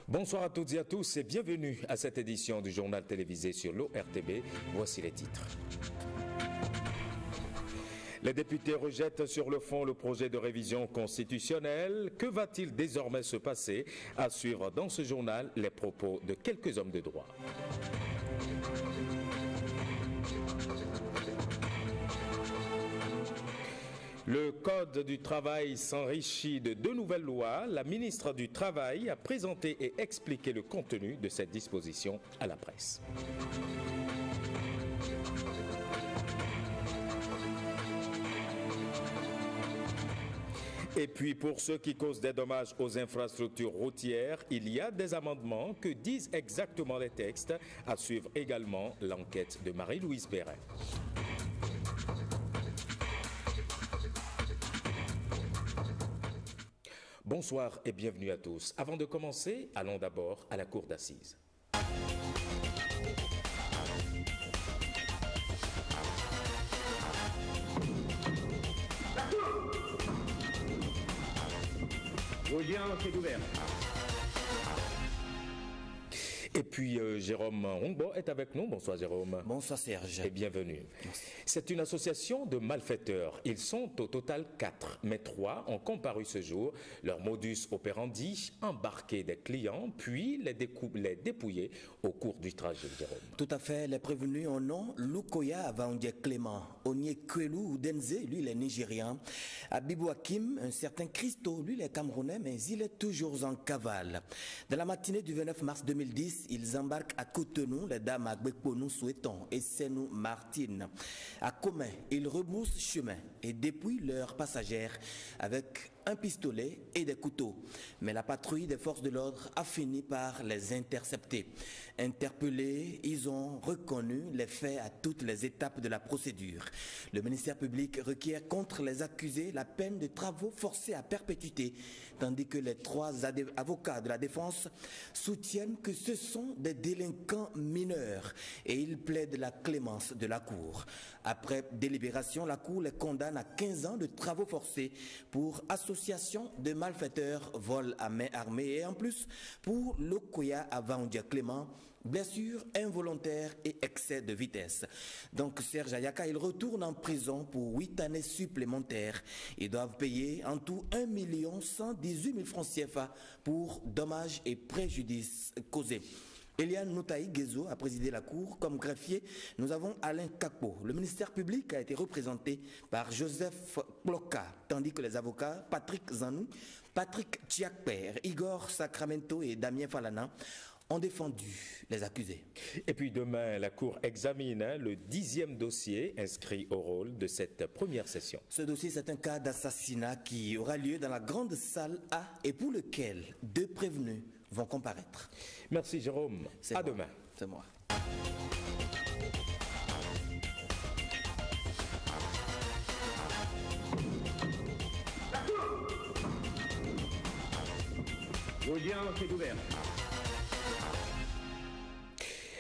Bonsoir à toutes et à tous et bienvenue à cette édition du journal télévisé sur l'ORTB. Voici les titres. Les députés rejettent sur le fond le projet de révision constitutionnelle. Que va-t-il désormais se passer? À suivre dans ce journal les propos de quelques hommes de droit. Le Code du travail s'enrichit de deux nouvelles lois. La ministre du Travail a présenté et expliqué le contenu de cette disposition à la presse. Et puis pour ceux qui causent des dommages aux infrastructures routières, il y a des amendements. Que disent exactement les textes? À suivre également l'enquête de Marie-Louise Perret. Bonsoir et bienvenue à tous. Avant de commencer, allons d'abord à la cour d'assises. L'audience est ouverte. Et puis Jérôme Rongbo est avec nous. Bonsoir Jérôme. Bonsoir Serge. Et bienvenue. C'est une association de malfaiteurs. Ils sont au total 4, mais 3 ont comparu ce jour. Leur modus operandi, embarquer des clients, puis les dépouiller au cours du trajet, Jérôme. Tout à fait. Les prévenus ont nom Lukoya Avaondie Clément, Onye Kwelu Denze, lui il est nigérian, Abibou Hakim, un certain Christo, lui il est camerounais, mais il est toujours en cavale. Dans la matinée du 29 mars 2010, ils embarquent à Cotonou, les dames à Gbekponou Souhaiton et Senou Martine. À Commun, ils rebroussent chemin et dépouillent leurs passagères avec un pistolet et des couteaux. Mais la patrouille des forces de l'ordre a fini par les intercepter. Interpellés, ils ont reconnu les faits à toutes les étapes de la procédure. Le ministère public requiert contre les accusés la peine de travaux forcés à perpétuité, tandis que les 3 avocats de la défense soutiennent que ce sont des délinquants mineurs et ils plaident la clémence de la Cour. Après délibération, la Cour les condamne à 15 ans de travaux forcés pour association de malfaiteurs, vol à main armée et en plus pour Lukoya Avaondie Clément, blessure involontaire et excès de vitesse. Donc Serge Ayaka, il retourne en prison pour 8 années supplémentaires. Ils doivent payer en tout 1 118 000 francs CFA pour dommages et préjudices causés. Eliane Noutaï Gezo a présidé la Cour. Comme greffier, nous avons Alain Kakpo. Le ministère public a été représenté par Joseph Ploka, tandis que les avocats Patrick Zanou, Patrick Tchiakper, Igor Sacramento et Damien Falana ont défendu les accusés. Et puis demain, la Cour examine le 10e dossier inscrit au rôle de cette première session. Ce dossier, c'est un cas d'assassinat qui aura lieu dans la grande salle A et pour lequel 2 prévenus vont comparaître. Merci Jérôme. À demain. C'est moi. L'audience est ouverte.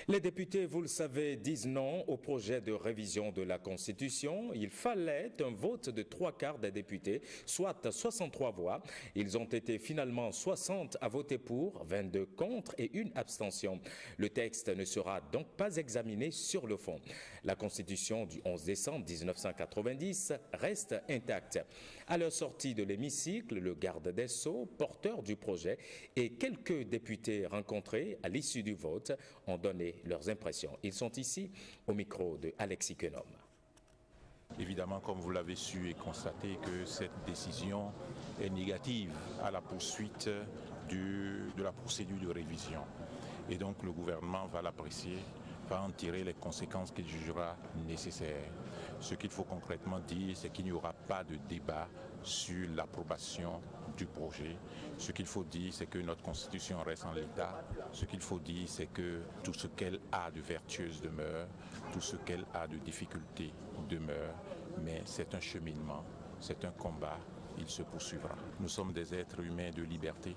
Les députés, vous le savez, disent non au projet de révision de la Constitution. Il fallait un vote de 3/4 des députés, soit 63 voix. Ils ont été finalement 60 à voter pour, 22 contre et 1 abstention. Le texte ne sera donc pas examiné sur le fond. La Constitution du 11 décembre 1990 reste intacte. À leur sortie de l'hémicycle, le garde des Sceaux, porteur du projet, et quelques députés rencontrés à l'issue du vote ont donné leurs impressions. Ils sont ici au micro de Alexis Kenom. Évidemment, comme vous l'avez su et constaté, que cette décision est négative à la poursuite de la procédure de révision. Et donc le gouvernement va l'apprécier, va en tirer les conséquences qu'il jugera nécessaires. Ce qu'il faut concrètement dire, c'est qu'il n'y aura pas de débat sur l'approbation du projet. Ce qu'il faut dire, c'est que notre Constitution reste en l'état. Ce qu'il faut dire, c'est que tout ce qu'elle a de vertueuse demeure, tout ce qu'elle a de difficultés demeure, mais c'est un cheminement, c'est un combat, il se poursuivra. Nous sommes des êtres humains de liberté.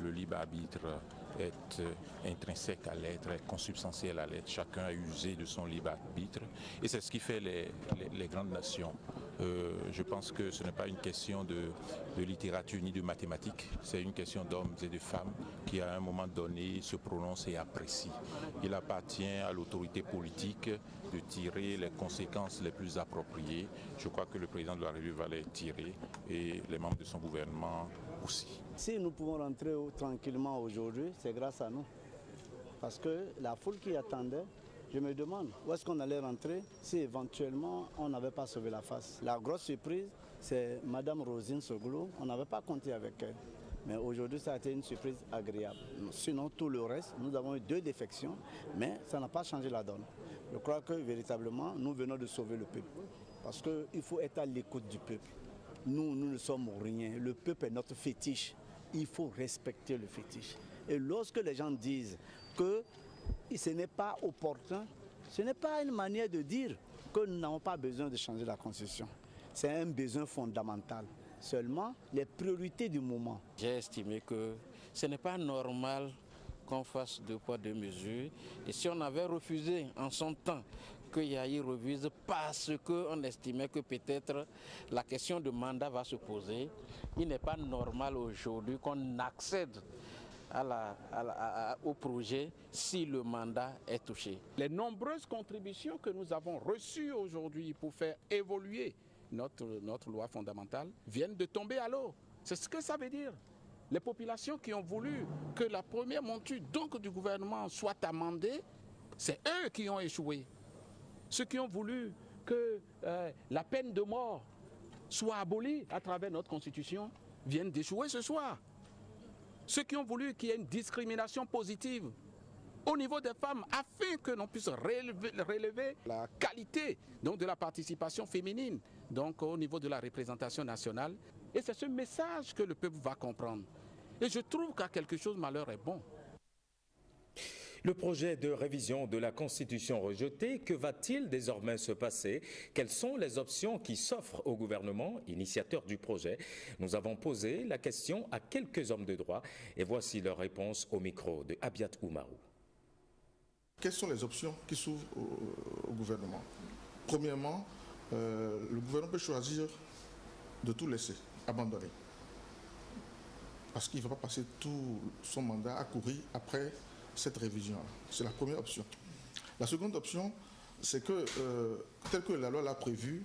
Le libre arbitre est intrinsèque à l'être, est consubstantiel à l'être. Chacun a usé de son libre arbitre. Et c'est ce qui fait les grandes nations. Je pense que ce n'est pas une question de littérature ni de mathématiques, c'est une question d'hommes et de femmes qui à un moment donné se prononcent et apprécient. Il appartient à l'autorité politique de tirer les conséquences les plus appropriées. Je crois que le président de la République va les tirer et les membres de son gouvernement aussi. Si nous pouvons rentrer tranquillement aujourd'hui, c'est grâce à nous. Parce que la foule qui attendait, je me demande où est-ce qu'on allait rentrer si éventuellement on n'avait pas sauvé la face. La grosse surprise, c'est Mme Rosine Soglou. On n'avait pas compté avec elle. Mais aujourd'hui, ça a été une surprise agréable. Sinon, tout le reste, nous avons eu 2 défections, mais ça n'a pas changé la donne. Je crois que véritablement, nous venons de sauver le peuple. Parce qu'il faut être à l'écoute du peuple. Nous ne sommes rien. Le peuple est notre fétiche. Il faut respecter le fétiche. Et lorsque les gens disent que ce n'est pas opportun, ce n'est pas une manière de dire que nous n'avons pas besoin de changer la Constitution. C'est un besoin fondamental. Seulement, les priorités du moment. J'ai estimé que ce n'est pas normal qu'on fasse 2 poids 2 mesures. Et si on avait refusé en son temps que Yahi revise parce qu'on estimait que peut-être la question de mandat va se poser, il n'est pas normal aujourd'hui qu'on accède au projet si le mandat est touché. Les nombreuses contributions que nous avons reçues aujourd'hui pour faire évoluer notre loi fondamentale viennent de tomber à l'eau. C'est ce que ça veut dire. Les populations qui ont voulu que la première monture donc du gouvernement soit amendée, c'est eux qui ont échoué. Ceux qui ont voulu que la peine de mort soit abolie à travers notre Constitution viennent d'échouer ce soir. Ceux qui ont voulu qu'il y ait une discrimination positive au niveau des femmes afin que l'on puisse relever la qualité donc, de la participation féminine donc, au niveau de la représentation nationale. Et c'est ce message que le peuple va comprendre. Et je trouve qu'à quelque chose, malheur est bon. Le projet de révision de la Constitution rejeté, que va-t-il désormais se passer? Quelles sont les options qui s'offrent au gouvernement, initiateur du projet? Nous avons posé la question à quelques hommes de droit et voici leur réponse au micro de Abiat Oumarou. Quelles sont les options qui s'ouvrent au gouvernement? Premièrement, le gouvernement peut choisir de tout laisser, abandonner. Parce qu'il ne va pas passer tout son mandat à courir après cette révision. C'est la première option. La seconde option, c'est que, tel que la loi l'a prévu,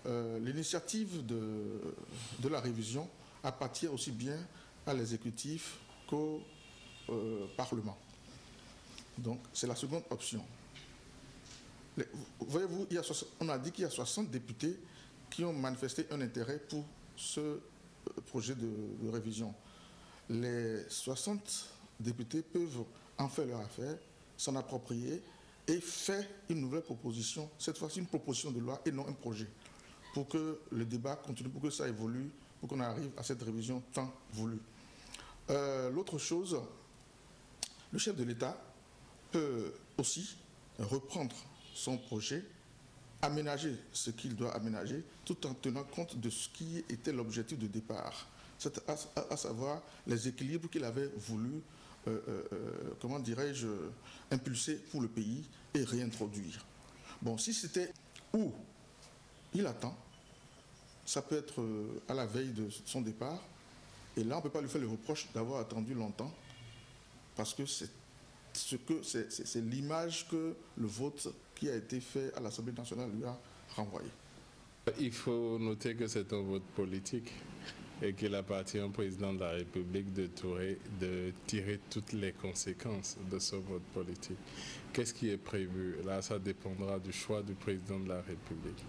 l'initiative de la révision appartient aussi bien à l'exécutif qu'au Parlement. Donc, c'est la seconde option. Voyez-vous, on a dit qu'il y a 60 députés qui ont manifesté un intérêt pour ce projet de révision. Les 60 députés peuvent en faire leur affaire, s'en approprier et faire une nouvelle proposition, cette fois-ci une proposition de loi et non un projet, pour que le débat continue, pour que ça évolue, pour qu'on arrive à cette révision tant voulue. L'autre chose, le chef de l'État peut aussi reprendre son projet, aménager ce qu'il doit aménager, tout en tenant compte de ce qui était l'objectif de départ, à savoir les équilibres qu'il avait voulu, comment dirais-je, impulser pour le pays et réintroduire. Bon, si c'était où il attend, ça peut être à la veille de son départ, et là on ne peut pas lui faire le reproche d'avoir attendu longtemps, parce que c'est l'image que le vote qui a été fait à l'Assemblée nationale lui a renvoyé. Il faut noter que c'est un vote politique et qu'il appartient au président de la République de tirer toutes les conséquences de ce vote politique. Qu'est-ce qui est prévu? Là, ça dépendra du choix du président de la République.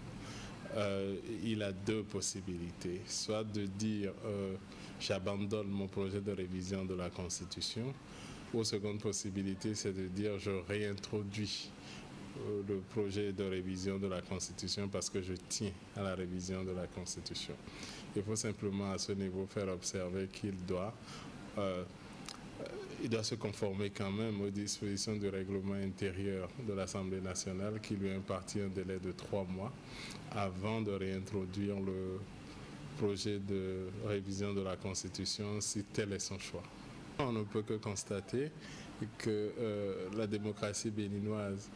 Il a 2 possibilités, soit de dire j'abandonne mon projet de révision de la Constitution, ou seconde possibilité, c'est de dire je réintroduis le projet de révision de la Constitution parce que je tiens à la révision de la Constitution. Il faut simplement à ce niveau faire observer qu'il doit se conformer quand même aux dispositions du règlement intérieur de l'Assemblée nationale qui lui impartit un délai de 3 mois avant de réintroduire le projet de révision de la Constitution si tel est son choix. On ne peut que constater que la démocratie béninoise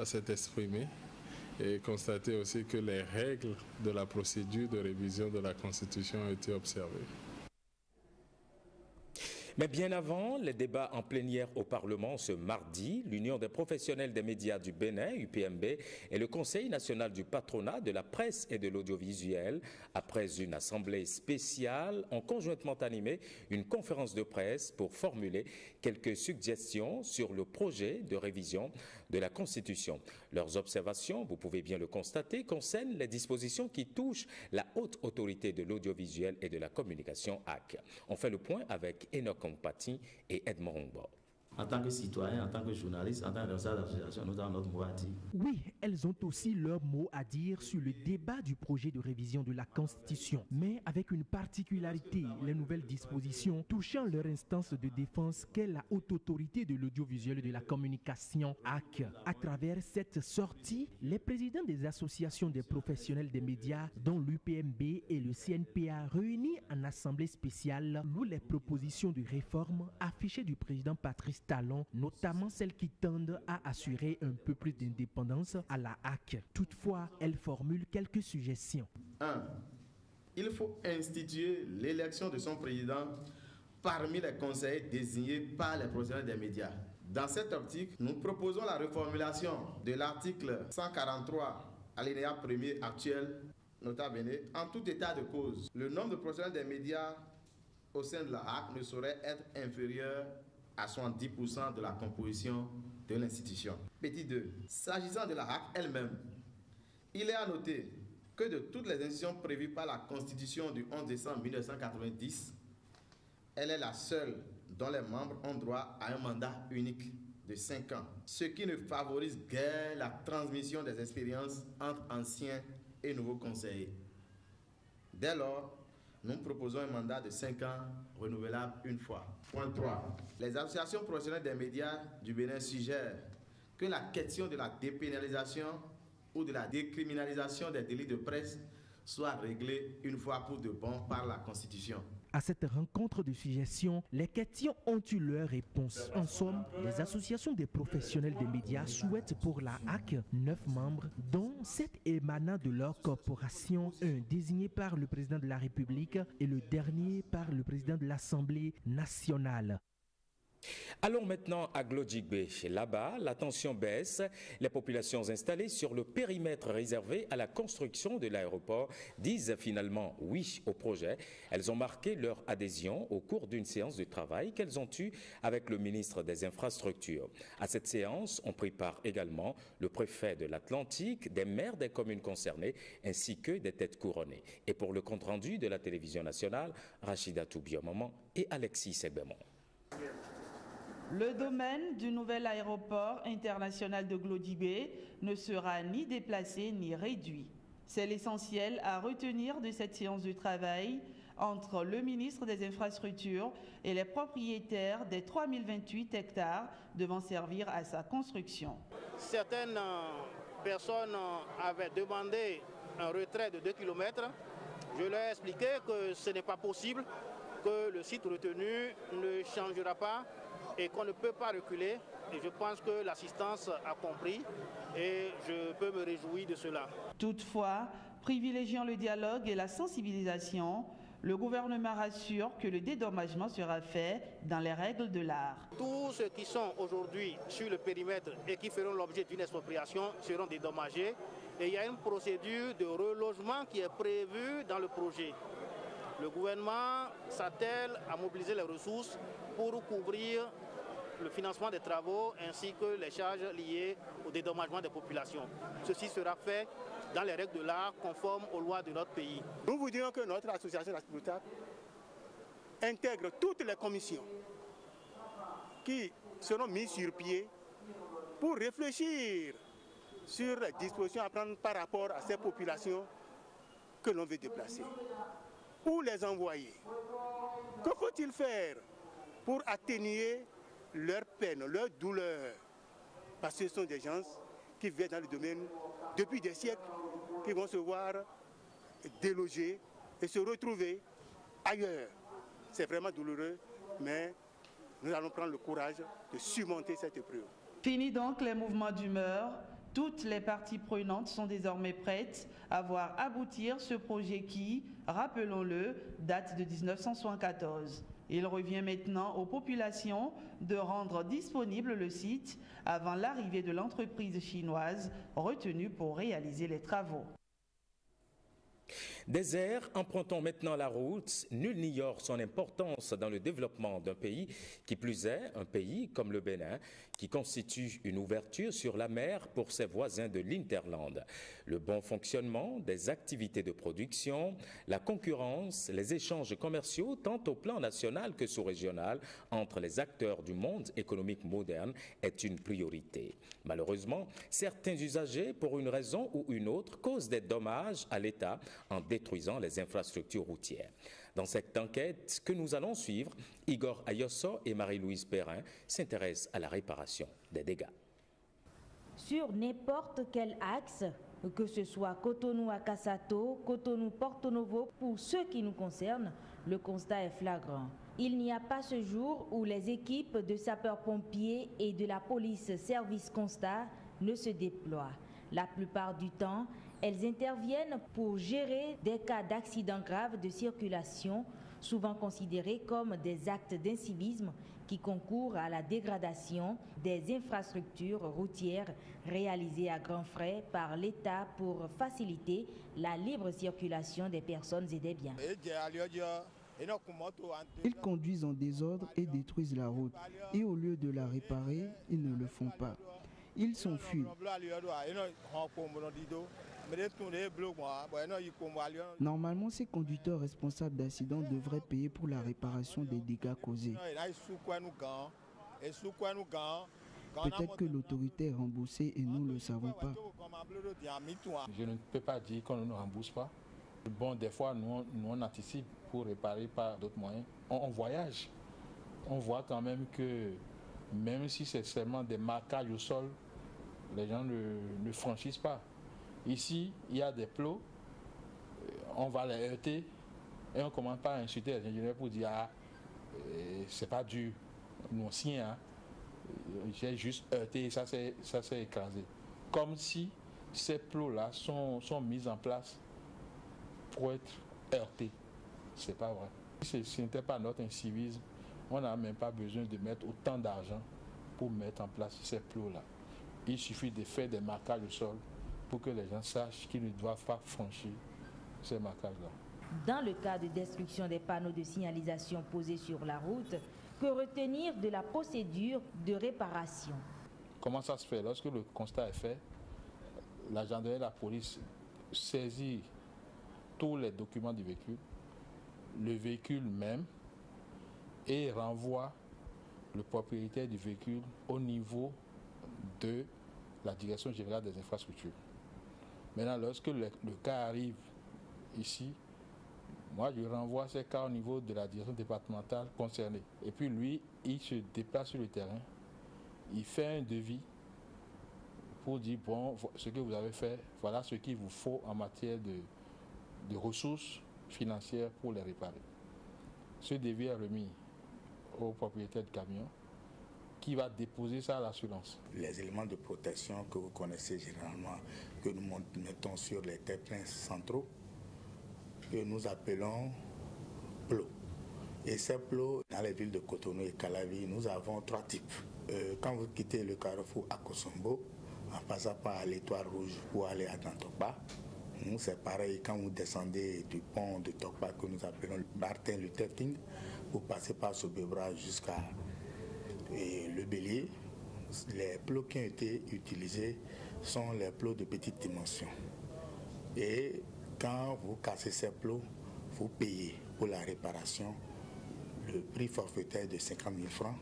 s'est exprimée et constater aussi que les règles de la procédure de révision de la Constitution ont été observées. Mais bien avant les débats en plénière au Parlement ce mardi, l'Union des professionnels des médias du Bénin, UPMB, et le Conseil national du patronat de la presse et de l'audiovisuel, après une assemblée spéciale, ont conjointement animé une conférence de presse pour formuler quelques suggestions sur le projet de révision de la Constitution. Leurs observations, vous pouvez bien le constater, concernent les dispositions qui touchent la haute autorité de l'audiovisuel et de la communication AC. On fait le point avec Enoch Compati et Edmond Rongbo. En tant que citoyen, en tant que journaliste, en tant que responsable d'association, nous avons notre mot à dire. Oui, elles ont aussi leur mot à dire sur le débat du projet de révision de la Constitution, mais avec une particularité, les nouvelles dispositions touchant leur instance de défense qu'est la haute autorité de l'audiovisuel et de la communication AC. À travers cette sortie, les présidents des associations des professionnels des médias, dont l'UPMB et le CNPA, réunis en assemblée spéciale, louent les propositions de réforme affichées du président Patrice Talon, notamment celles qui tendent à assurer un peu plus d'indépendance à la AC. Toutefois, elle formule quelques suggestions. 1. Il faut instituer l'élection de son président parmi les conseillers désignés par les professionnels des médias. Dans cette optique, nous proposons la reformulation de l'article 143, alinéa 1er actuel, nota bene, en tout état de cause. Le nombre de professionnels des médias au sein de la AC ne saurait être inférieur à 70% de la composition de l'institution. Petit 2. S'agissant de la AC elle-même, il est à noter que de toutes les institutions prévues par la Constitution du 11 décembre 1990, elle est la seule dont les membres ont droit à un mandat unique de 5 ans, ce qui ne favorise guère la transmission des expériences entre anciens et nouveaux conseillers. Dès lors, nous proposons un mandat de 5 ans renouvelable une fois. Point 3. Les associations professionnelles des médias du Bénin suggèrent que la question de la dépénalisation ou de la décriminalisation des délits de presse soit réglée une fois pour de bon par la Constitution. À cette rencontre de suggestions, les questions ont eu leur réponse. En somme, les associations des professionnels des médias souhaitent pour la AC 9 membres, dont 7 émanant de leur corporation, un désigné par le président de la République et le dernier par le président de l'Assemblée nationale. Allons maintenant à Glodjigbe. Là-bas, la tension baisse. Les populations installées sur le périmètre réservé à la construction de l'aéroport disent finalement oui au projet. Elles ont marqué leur adhésion au cours d'une séance de travail qu'elles ont eue avec le ministre des Infrastructures. À cette séance ont pris part également le préfet de l'Atlantique, des maires des communes concernées ainsi que des têtes couronnées. Et pour le compte-rendu de la télévision nationale, Rachida Toubiamaman et Alexis Sebemon. Le domaine du nouvel aéroport international de Glodjigbe ne sera ni déplacé ni réduit. C'est l'essentiel à retenir de cette séance de travail entre le ministre des Infrastructures et les propriétaires des 3028 hectares devant servir à sa construction. Certaines personnes avaient demandé un retrait de 2 km. Je leur ai expliqué que ce n'est pas possible, que le site retenu ne changera pas et qu'on ne peut pas reculer. Et je pense que l'assistance a compris et je peux me réjouir de cela. Toutefois, privilégiant le dialogue et la sensibilisation, le gouvernement rassure que le dédommagement sera fait dans les règles de l'art. Tous ceux qui sont aujourd'hui sur le périmètre et qui feront l'objet d'une expropriation seront dédommagés. Et il y a une procédure de relogement qui est prévue dans le projet. Le gouvernement s'attelle à mobiliser les ressources pour couvrir le financement des travaux ainsi que les charges liées au dédommagement des populations. Ceci sera fait dans les règles de l'art conformes aux lois de notre pays. Nous vous dirons que notre association Aspirita intègre toutes les commissions qui seront mises sur pied pour réfléchir sur les dispositions à prendre par rapport à ces populations que l'on veut déplacer. Où les envoyer? Que faut-il faire pour atténuer leur peine, leur douleur? Parce que ce sont des gens qui vivent dans le domaine depuis des siècles, qui vont se voir délogés et se retrouver ailleurs. C'est vraiment douloureux, mais nous allons prendre le courage de surmonter cette épreuve. Fini donc les mouvements d'humeur. Toutes les parties prenantes sont désormais prêtes à voir aboutir ce projet qui, rappelons-le, date de 1974. Il revient maintenant aux populations de rendre disponible le site avant l'arrivée de l'entreprise chinoise retenue pour réaliser les travaux. Désert, empruntons maintenant la route. Nul n'ignore son importance dans le développement d'un pays, qui plus est, un pays comme le Bénin, qui constitue une ouverture sur la mer pour ses voisins de l'Hinterland. Le bon fonctionnement des activités de production, la concurrence, les échanges commerciaux, tant au plan national que sous-régional, entre les acteurs du monde économique moderne, est une priorité. Malheureusement, certains usagers, pour une raison ou une autre, causent des dommages à l'État en détruisant les infrastructures routières. Dans cette enquête que nous allons suivre, Igor Ayosso et Marie-Louise Perrin s'intéressent à la réparation des dégâts. Sur n'importe quel axe, que ce soit Cotonou à Kassato, Cotonou Porto Novo, pour ce qui nous concerne, le constat est flagrant. Il n'y a pas ce jour où les équipes de sapeurs-pompiers et de la police service constat ne se déploient. La plupart du temps, elles interviennent pour gérer des cas d'accidents graves de circulation, souvent considérés comme des actes d'incivisme qui concourent à la dégradation des infrastructures routières réalisées à grands frais par l'État pour faciliter la libre circulation des personnes et des biens. Ils conduisent en désordre et détruisent la route. Et au lieu de la réparer, ils ne le font pas. Ils s'enfuient. Normalement, ces conducteurs responsables d'accidents devraient payer pour la réparation des dégâts causés. Peut-être que l'autorité est remboursée et nous ne le savons pas. Je ne peux pas dire qu'on ne nous rembourse pas. Bon, des fois, nous on anticipe pour réparer par d'autres moyens. On voyage. On voit quand même que même si c'est seulement des marquages au sol, les gens ne franchissent pas. Ici, il y a des plots, on va les heurter et on commence par insulter les ingénieurs pour dire ah, c'est pas dur, nous aussi, hein, j'ai juste heurté et ça s'est écrasé. Comme si ces plots-là sont mis en place pour être heurtés. C'est pas vrai. Ce n'était pas notre incivisme. On n'a même pas besoin de mettre autant d'argent pour mettre en place ces plots-là. Il suffit de faire des marquages au sol pour que les gens sachent qu'ils ne doivent pas franchir ces marquages-là. Dans le cas de destruction des panneaux de signalisation posés sur la route, que retenir de la procédure de réparation? Comment ça se fait? Lorsque le constat est fait, la gendarmerie et la police saisit tous les documents du véhicule, le véhicule même, et renvoie le propriétaire du véhicule au niveau de la Direction générale des infrastructures. Maintenant, lorsque le cas arrive ici, moi je renvoie ces cas au niveau de la direction départementale concernée. Et puis lui, il se déplace sur le terrain, il fait un devis pour dire, bon, ce que vous avez fait, voilà ce qu'il vous faut en matière de ressources financières pour les réparer. Ce devis est remis au propriétaire du camion qui va déposer ça à l'assurance. Les éléments de protection que vous connaissez généralement, que nous mettons sur les terre-pleins centraux, que nous appelons plots. Et ces plots, dans les villes de Cotonou et Calavi, nous avons trois types. Quand vous quittez le carrefour à Kosombo, en passant par l'Étoile Rouge pour aller à Dantokpa, c'est pareil quand vous descendez du pont de Tokpa que nous appelons Martin Luther King, pour passer par Sobebra jusqu'à le Bélier. Les plots qui ont été utilisés sont les plots de petite dimension. Et quand vous cassez ces plots, vous payez pour la réparation le prix forfaitaire de 50 000 francs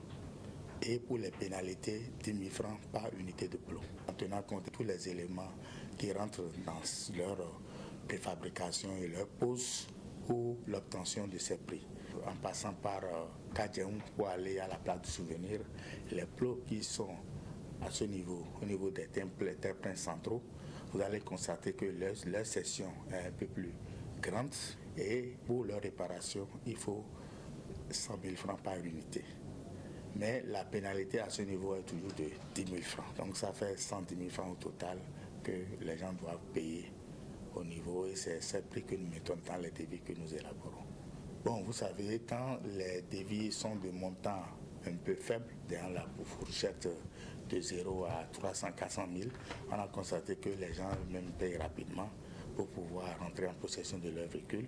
et pour les pénalités 10 000 francs par unité de plomb. En tenant compte de tous les éléments qui rentrent dans leur préfabrication et leur pose ou l'obtention de ces prix. En passant par Kadjeum pour aller à la place du souvenir, les plots qui sont à ce niveau, au niveau des terre-pleins centraux, vous allez constater que leur section est un peu plus grande et pour leur réparation, il faut 100 000 francs par unité. Mais la pénalité à ce niveau est toujours de 10 000 francs. Donc ça fait 110 000 francs au total que les gens doivent payer au niveau, et c'est ce prix que nous mettons dans les devis que nous élaborons. Bon, vous savez, quand les devis sont de montant un peu faible, dans la fourchette de 0 à 300, 400 000, on a constaté que les gens même payent rapidement pour pouvoir rentrer en possession de leur véhicule.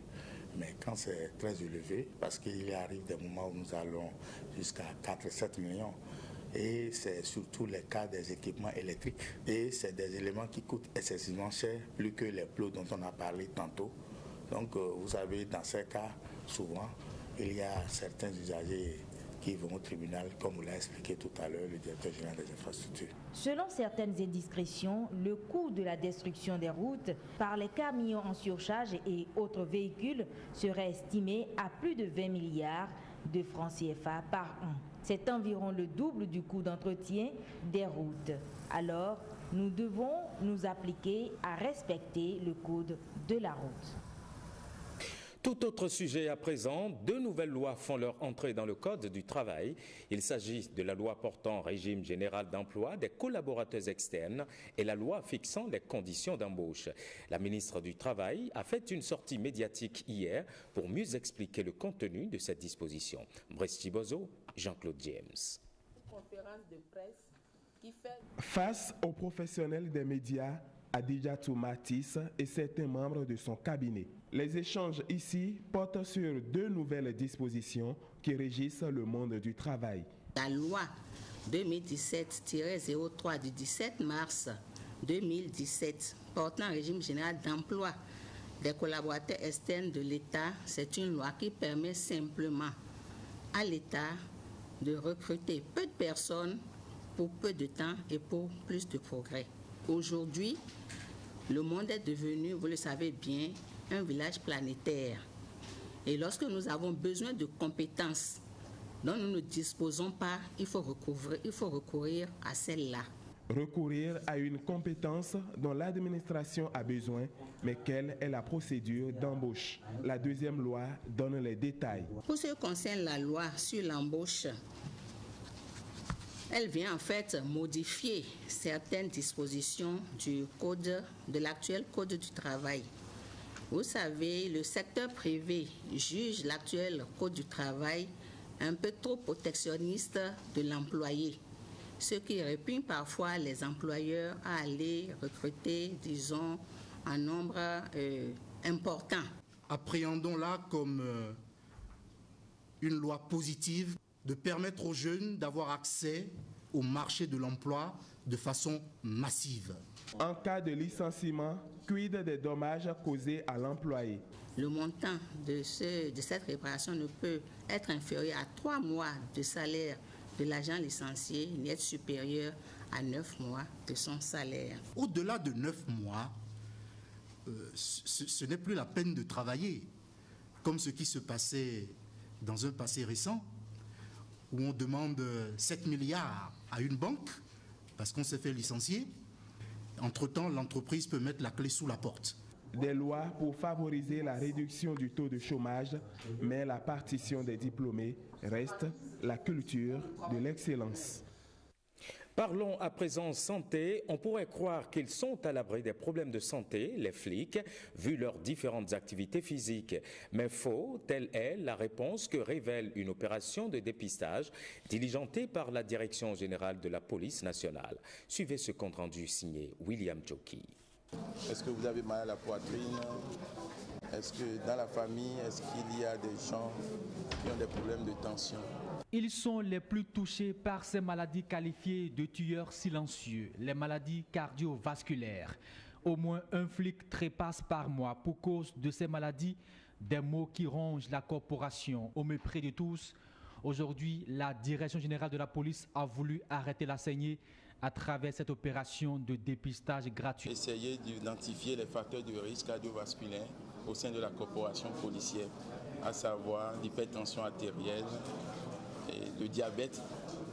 Mais quand c'est très élevé, parce qu'il arrive des moments où nous allons jusqu'à 4-7 millions, et c'est surtout le cas des équipements électriques. Et c'est des éléments qui coûtent excessivement cher, plus que les plots dont on a parlé tantôt. Donc vous savez, dans ces cas, souvent, il y a certains usagers qui vont au tribunal, comme vous l'a expliqué tout à l'heure le directeur général des infrastructures. Selon certaines indiscrétions, le coût de la destruction des routes par les camions en surcharge et autres véhicules serait estimé à plus de 20 milliards de francs CFA par an. C'est environ le double du coût d'entretien des routes. Alors, nous devons nous appliquer à respecter le code de la route. Tout autre sujet à présent, 2 nouvelles lois font leur entrée dans le Code du travail. Il s'agit de la loi portant régime général d'emploi des collaborateurs externes et la loi fixant les conditions d'embauche. La ministre du Travail a fait une sortie médiatique hier pour mieux expliquer le contenu de cette disposition. Bresti Bozo, Jean-Claude James. Face aux professionnels des médias, Adjatou Matis et certains membres de son cabinet. Les échanges ici portent sur 2 nouvelles dispositions qui régissent le monde du travail. La loi 2017-03 du 17 mars 2017 portant un régime général d'emploi des collaborateurs externes de l'État, c'est une loi qui permet simplement à l'État de recruter peu de personnes pour peu de temps et pour plus de progrès. Aujourd'hui, le monde est devenu, vous le savez bien, un village planétaire. Et lorsque nous avons besoin de compétences dont nous ne disposons pas, il faut recourir à celles-là. Recourir à une compétence dont l'administration a besoin, mais quelle est la procédure d'embauche? La deuxième loi donne les détails. Pour ce qui concerne la loi sur l'embauche, elle vient en fait modifier certaines dispositions de l'actuel Code du travail. Vous savez, le secteur privé juge l'actuel Code du travail un peu trop protectionniste de l'employé, ce qui répugne parfois les employeurs à aller recruter, disons, un nombre important. Appréhendons-la comme une loi positive de permettre aux jeunes d'avoir accès au marché de l'emploi de façon massive. En cas de licenciement, quid des dommages causés à l'employé? Le montant de cette réparation ne peut être inférieur à 3 mois de salaire de l'agent licencié ni être supérieur à 9 mois de son salaire. Au-delà de 9 mois, ce n'est plus la peine de travailler, comme ce qui se passait dans un passé récent, où on demande 7 milliards à une banque parce qu'on s'est fait licencier. Entre-temps, l'entreprise peut mettre la clé sous la porte. Des lois pour favoriser la réduction du taux de chômage, mais la partition des diplômés reste la culture de l'excellence. Parlons à présent santé. On pourrait croire qu'ils sont à l'abri des problèmes de santé, les flics, vu leurs différentes activités physiques. Mais faux, telle est la réponse que révèle une opération de dépistage diligentée par la Direction générale de la police nationale. Suivez ce compte-rendu signé William Joki. Est-ce que vous avez mal à la poitrine? Est-ce que dans la famille, est-ce qu'il y a des gens qui ont des problèmes de tension? Ils sont les plus touchés par ces maladies qualifiées de tueurs silencieux, les maladies cardiovasculaires. Au moins un flic trépasse par mois pour cause de ces maladies, des maux qui rongent la corporation au mépris de tous. Aujourd'hui, la Direction générale de la police a voulu arrêter la saignée à travers cette opération de dépistage gratuit. Essayer d'identifier les facteurs de risque cardiovasculaire au sein de la corporation policière, à savoir l'hypertension artérielle, et le diabète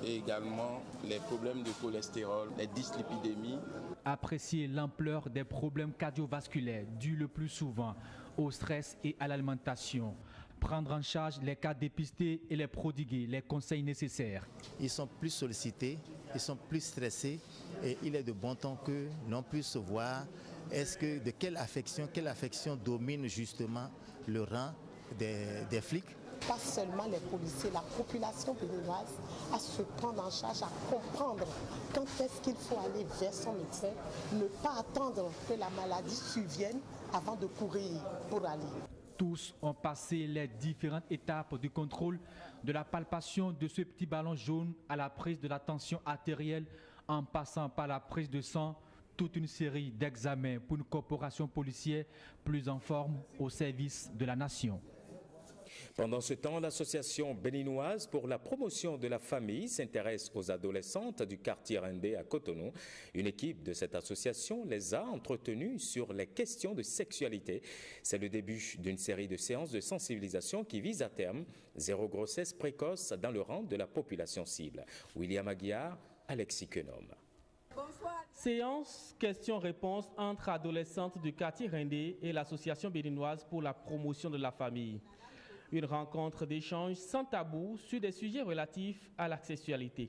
et également les problèmes de cholestérol, les dyslipidémies. Apprécier l'ampleur des problèmes cardiovasculaires dus le plus souvent au stress et à l'alimentation. prendre en charge les cas dépistés et les prodiguer les conseils nécessaires. Ils sont plus sollicités, ils sont plus stressés et il est de bon temps que l'on puisse voir de quelle affection domine justement le rang des flics. Pas seulement les policiers, la population béninoise à se prendre en charge, à comprendre quand est-ce qu'il faut aller vers son médecin, ne pas attendre que la maladie survienne avant de courir pour aller. Tous ont passé les différentes étapes du contrôle, de la palpation de ce petit ballon jaune à la prise de la tension artérielle, en passant par la prise de sang, toute une série d'examens pour une corporation policière plus en forme au service de la nation. Pendant ce temps, l'association béninoise pour la promotion de la famille s'intéresse aux adolescentes du quartier Rindé à Cotonou. Une équipe de cette association les a entretenues sur les questions de sexualité. C'est le début d'une série de séances de sensibilisation qui vise à terme zéro grossesse précoce dans le rang de la population cible. William Aguiar, Alexis Kenom. Séance questions-réponses entre adolescentes du quartier Rindé et l'association béninoise pour la promotion de la famille. Une rencontre d'échange sans tabou sur des sujets relatifs à la sexualité.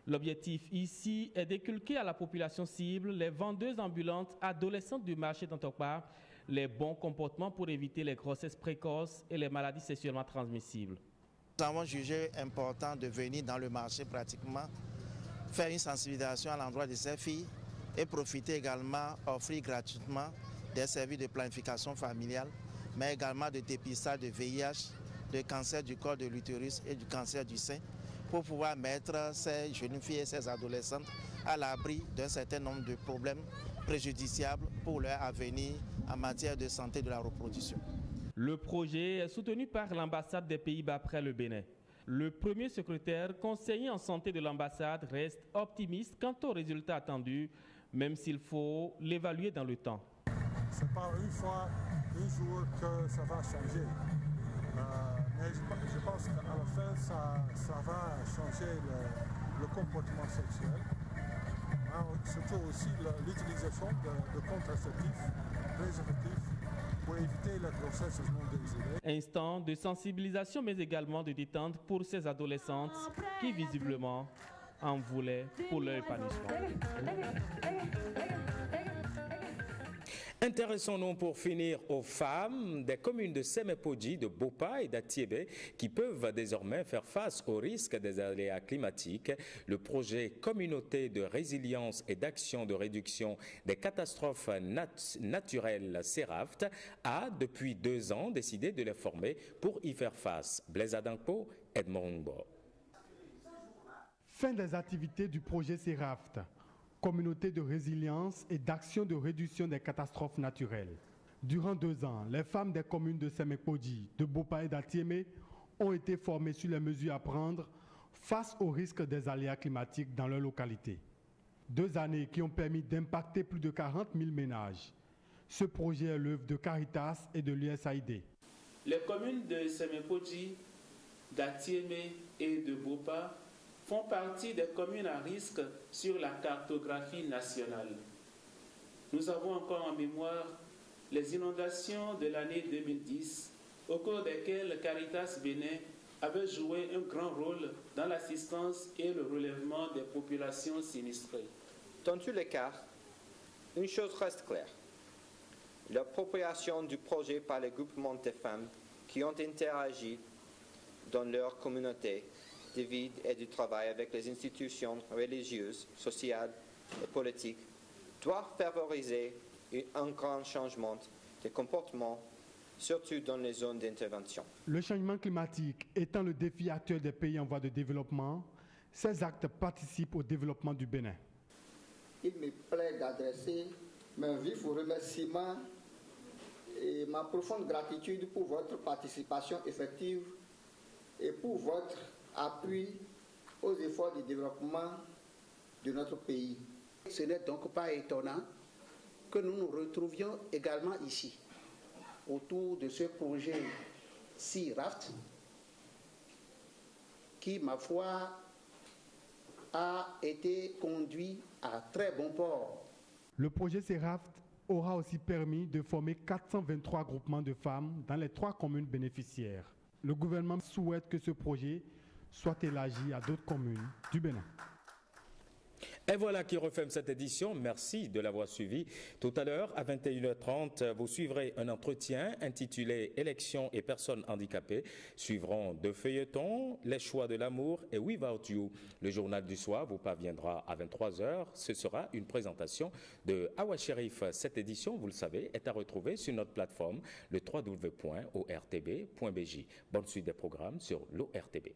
L'objectif ici est d'inculquer à la population cible, les vendeuses ambulantes adolescentes du marché d'Antokpa, les bons comportements pour éviter les grossesses précoces et les maladies sexuellement transmissibles. Nous avons jugé important de venir dans le marché pratiquement, faire une sensibilisation à l'endroit de ces filles et profiter également, offrir gratuitement des services de planification familiale, mais également de dépistage de VIH, de cancer du col de l'utérus et du cancer du sein, pour pouvoir mettre ces jeunes filles et ces adolescentes à l'abri d'un certain nombre de problèmes préjudiciables pour leur avenir en matière de santé de la reproduction. Le projet est soutenu par l'ambassade des Pays-Bas après le Bénin. Le premier secrétaire conseiller en santé de l'ambassade reste optimiste quant aux résultats attendus, même s'il faut l'évaluer dans le temps. Ce n'est pas une fois, un jour que ça va changer. Mais je pense qu'à la fin, ça va changer le comportement sexuel. Surtout aussi l'utilisation de contraceptifs, préservatifs, pour éviter la grossesse non désirée. Instant de sensibilisation, mais également de détente pour ces adolescentes qui visiblement en voulaient pour leur épanouissement. Intéressons-nous pour finir aux femmes des communes de Semepodji, de Bopa et d'Atiébé qui peuvent désormais faire face aux risques des aléas climatiques. Le projet Communauté de résilience et d'action de réduction des catastrophes naturelles CERAFT a depuis 2 ans décidé de les former pour y faire face. Blaise Adampo, Edmond Ngbo. Fin des activités du projet CERAFT. Communauté de résilience et d'action de réduction des catastrophes naturelles. Durant 2 ans, les femmes des communes de Semepodji, de Bopa et d'Atiémé ont été formées sur les mesures à prendre face aux risques des aléas climatiques dans leur localité. 2 années qui ont permis d'impacter plus de 40 000 ménages. Ce projet est l'œuvre de Caritas et de l'USAID. Les communes de Semepodji, d'Atiémé et de Bopa font partie des communes à risque sur la cartographie nationale. Nous avons encore en mémoire les inondations de l'année 2010, au cours desquelles Caritas Bénin avait joué un grand rôle dans l'assistance et le relèvement des populations sinistrées. Dans tous les cas, une chose reste claire. L'appropriation du projet par les groupements de femmes qui ont interagi dans leur communauté de vie et du travail avec les institutions religieuses, sociales et politiques doit favoriser un grand changement de comportement, surtout dans les zones d'intervention. Le changement climatique étant le défi actuel des pays en voie de développement, ces actes participent au développement du Bénin. Il me plaît d'adresser mes vifs remerciements et ma profonde gratitude pour votre participation effective et pour votre appui aux efforts de développement de notre pays. Ce n'est donc pas étonnant que nous nous retrouvions également ici, autour de ce projet CERAFT, qui, ma foi, a été conduit à très bon port. Le projet CERAFT aura aussi permis de former 423 groupements de femmes dans les 3 communes bénéficiaires. Le gouvernement souhaite que ce projet soit élargi à d'autres communes du Bénin. Et voilà qui referme cette édition. Merci de l'avoir suivi. Tout à l'heure, à 21h30, vous suivrez un entretien intitulé « Élections et personnes handicapées ». Suivront 2 feuilletons, « Les choix de l'amour » et « Without You ». Le journal du soir vous parviendra à 23h. Ce sera une présentation de Awa Sherif. Cette édition, vous le savez, est à retrouver sur notre plateforme, le www.ortb.bj. Bonne suite des programmes sur l'ORTB.